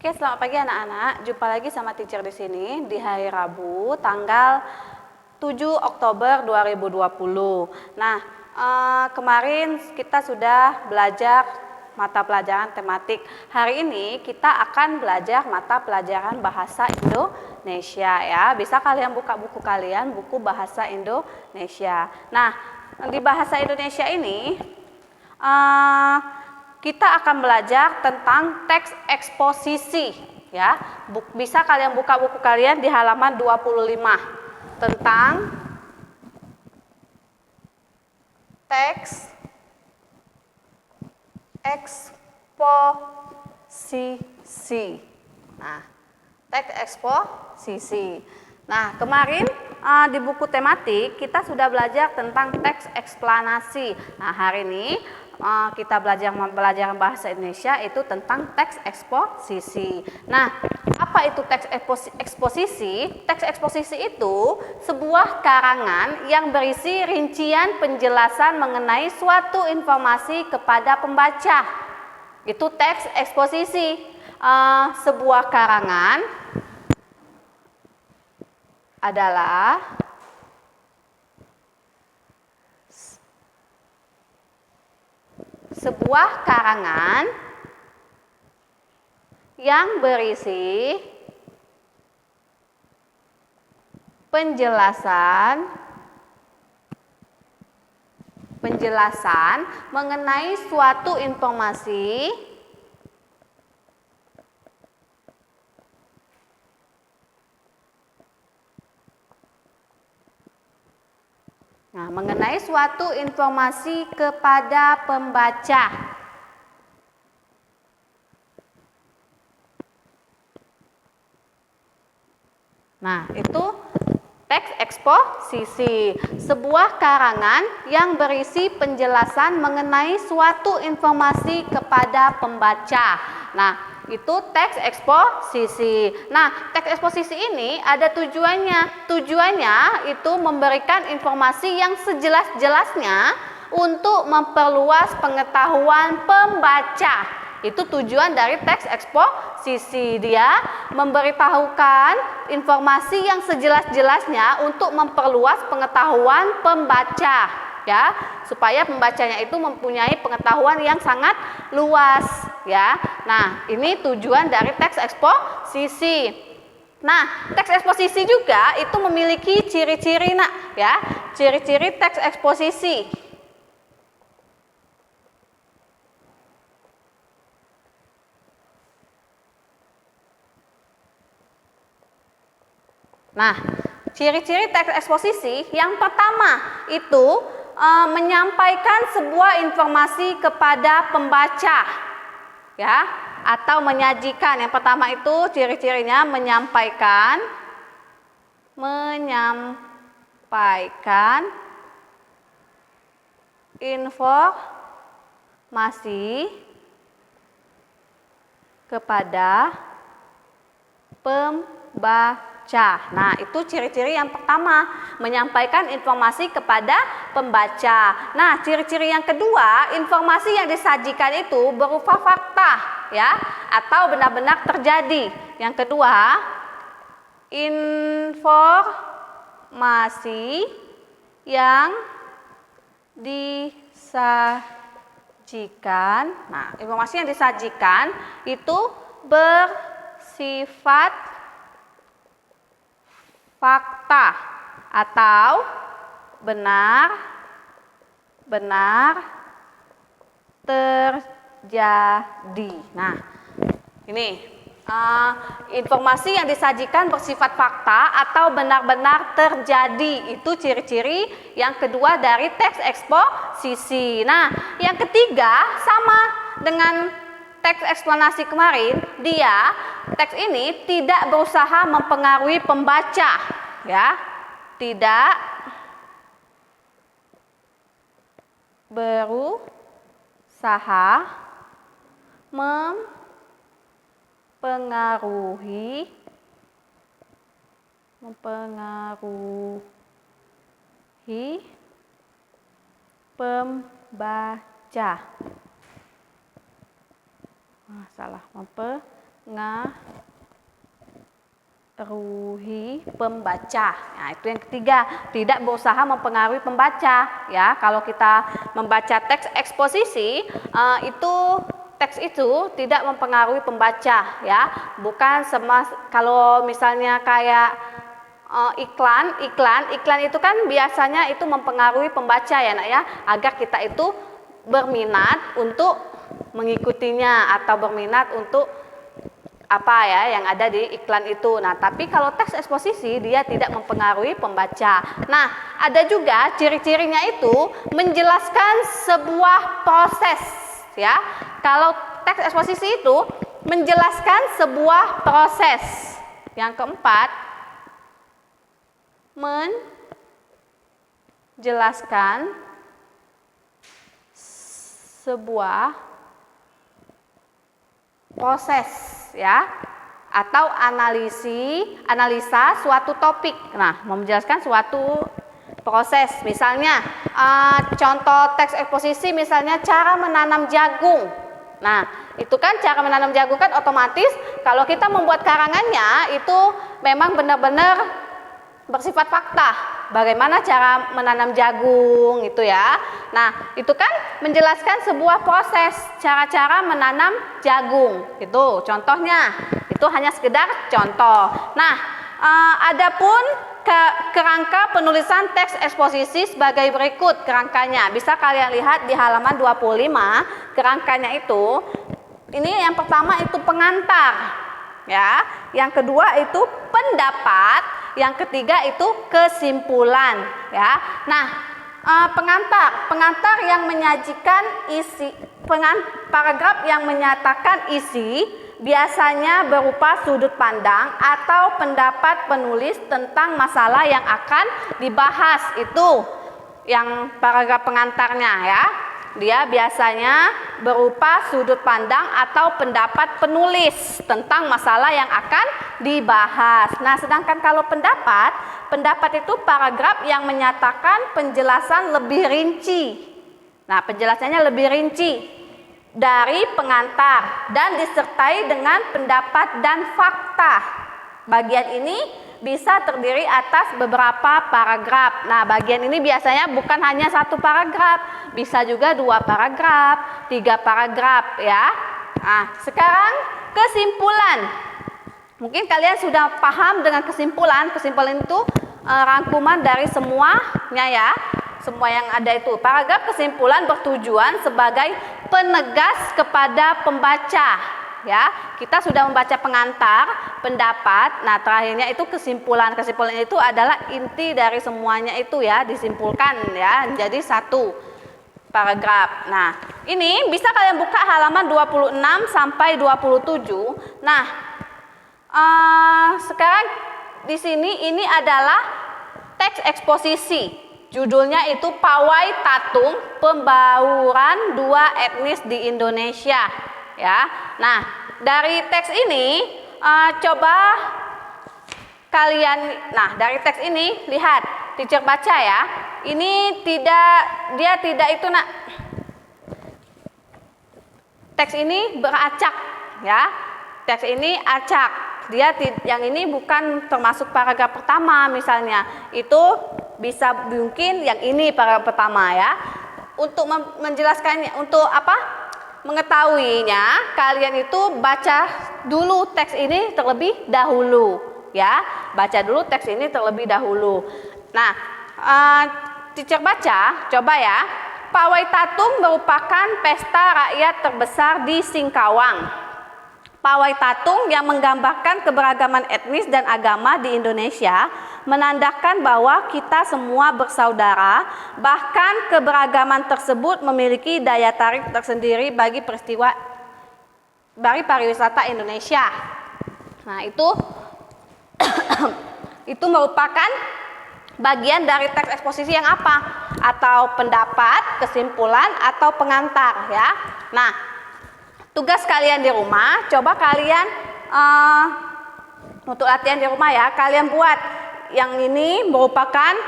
Oke, selamat pagi anak-anak. Jumpa lagi sama teacher di sini di hari Rabu, tanggal 7 Oktober 2020. Nah, kemarin kita sudah belajar mata pelajaran tematik. Hari ini kita akan belajar mata pelajaran bahasa Indonesia ya. Bisa kalian buka buku kalian, buku bahasa Indonesia. Nah, di bahasa Indonesia ini kita akan belajar tentang teks eksposisi ya. Bisa kalian buka buku kalian di halaman 25 tentang teks eksposisi. Nah, teks eksposisi. Nah, kemarin di buku tematik kita sudah belajar tentang teks eksplanasi. Nah, hari ini kita belajar bahasa Indonesia itu tentang teks eksposisi. Nah, apa itu teks eksposisi? Teks eksposisi itu sebuah karangan yang berisi rincian penjelasan mengenai suatu informasi kepada pembaca. Itu teks eksposisi. Sebuah karangan adalah sebuah karangan yang berisi penjelasan mengenai suatu informasi mengenai suatu informasi kepada pembaca. Nah, itu teks eksposisi, sebuah karangan yang berisi penjelasan mengenai suatu informasi kepada pembaca. Nah, itu teks eksposisi. Nah, teks eksposisi ini ada tujuannya. Tujuannya itu memberikan informasi yang sejelas-jelasnya untuk memperluas pengetahuan pembaca. Itu tujuan dari teks eksposisi. Dia memberitahukan informasi yang sejelas-jelasnya untuk memperluas pengetahuan pembaca, ya, supaya pembacanya itu mempunyai pengetahuan yang sangat luas, ya. Nah, ini tujuan dari teks eksposisi. Nah, teks eksposisi juga itu memiliki ciri-ciri, nak, ya. Ciri-ciri teks eksposisi. Nah, ciri-ciri teks eksposisi yang pertama itu menyampaikan sebuah informasi kepada pembaca, ya, atau menyajikan. Yang pertama itu ciri-cirinya menyampaikan informasi kepada pembaca. Nah, itu ciri-ciri yang pertama, menyampaikan informasi kepada pembaca. Nah, ciri-ciri yang kedua, informasi yang disajikan itu berupa fakta, ya, atau benar-benar terjadi. Yang kedua, informasi yang disajikan. Nah, informasi yang disajikan itu bersifat fakta atau benar-benar terjadi. Nah, ini informasi yang disajikan bersifat fakta atau benar-benar terjadi. Itu ciri-ciri yang kedua dari teks eksposisi. Nah, yang ketiga sama dengan teks eksplanasi kemarin, teks ini tidak berusaha mempengaruhi pembaca, ya, tidak berusaha mempengaruhi pembaca. Salah, mempengaruhi pembaca. Nah, itu yang ketiga, tidak berusaha mempengaruhi pembaca. Ya, kalau kita membaca teks eksposisi, teks itu tidak mempengaruhi pembaca. Ya, bukan kalau misalnya kayak iklan itu kan biasanya itu mempengaruhi pembaca ya nak ya, agar kita itu berminat untuk mengikutinya atau berminat untuk apa ya yang ada di iklan itu. Nah, tapi kalau teks eksposisi dia tidak mempengaruhi pembaca. Nah, ada juga ciri-cirinya itu menjelaskan sebuah proses ya. Kalau teks eksposisi itu menjelaskan sebuah proses. Yang keempat, menjelaskan sebuah proses ya, atau analisa suatu topik. Nah, mau menjelaskan suatu proses, misalnya contoh teks eksposisi misalnya cara menanam jagung. Nah, itu kan cara menanam jagung kan otomatis kalau kita membuat karangannya itu memang benar-benar bersifat fakta. Bagaimana cara menanam jagung itu ya. Nah, itu kan menjelaskan sebuah proses cara-cara menanam jagung. Itu contohnya. Itu hanya sekedar contoh. Nah, adapun kerangka penulisan teks eksposisi sebagai berikut kerangkanya. Bisa kalian lihat di halaman 25, kerangkanya itu. Ini yang pertama itu pengantar. Ya, yang kedua itu pendapat. Yang ketiga itu kesimpulan ya. Nah, pengantar yang menyajikan isi, paragraf yang menyatakan isi biasanya berupa sudut pandang atau pendapat penulis tentang masalah yang akan dibahas. Itu yang paragraf pengantarnya ya. Dia biasanya berupa sudut pandang atau pendapat penulis tentang masalah yang akan dibahas. Nah, sedangkan kalau pendapat itu paragraf yang menyatakan penjelasan lebih rinci. Nah, penjelasannya lebih rinci dari pengantar dan disertai dengan pendapat dan fakta. Bagian ini bisa terdiri atas beberapa paragraf. Nah, bagian ini biasanya bukan hanya satu paragraf, bisa juga 2 paragraf, 3 paragraf ya. Nah, sekarang kesimpulan. Mungkin kalian sudah paham dengan kesimpulan. Kesimpulan itu rangkuman dari semuanya ya. Semua yang ada itu. Paragraf kesimpulan bertujuan sebagai penegas kepada pembaca. Ya, kita sudah membaca pengantar, pendapat. Nah, terakhirnya itu kesimpulan. Kesimpulan itu adalah inti dari semuanya itu ya, disimpulkan ya jadi satu paragraf. Nah, ini bisa kalian buka halaman 26 sampai 27. Nah, sekarang di sini ini adalah teks eksposisi. Judulnya itu Pawai Tatung, Pembauran Dua Etnis di Indonesia. Ya, nah dari teks ini coba kalian, dari teks ini lihat, teacher baca ya. Ini dia tidak itu nak. Teks ini beracak ya. Teks ini acak. Yang ini bukan termasuk paragraf pertama misalnya. Itu bisa mungkin yang ini paragraf pertama ya. Untuk menjelaskannya, untuk apa? Mengetahuinya, kalian itu baca dulu teks ini terlebih dahulu ya. Baca dulu teks ini terlebih dahulu. Nah, teacher baca, coba ya. Pawai Tatung merupakan pesta rakyat terbesar di Singkawang. Pawai Tatung yang menggambarkan keberagaman etnis dan agama di Indonesia menandakan bahwa kita semua bersaudara, bahkan keberagaman tersebut memiliki daya tarik tersendiri bagi pariwisata Indonesia. Nah, itu merupakan bagian dari teks eksposisi yang apa? Atau pendapat, kesimpulan, atau pengantar ya. Nah, tugas kalian di rumah, coba kalian untuk latihan di rumah ya, kalian buat yang ini merupakan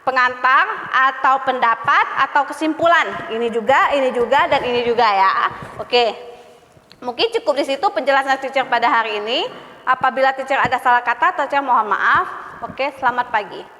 pengantar atau pendapat atau kesimpulan. Ini juga, dan ini juga ya. Oke. Mungkin cukup di situ penjelasan teacher pada hari ini. Apabila teacher ada salah kata, teacher mohon maaf. Oke, selamat pagi.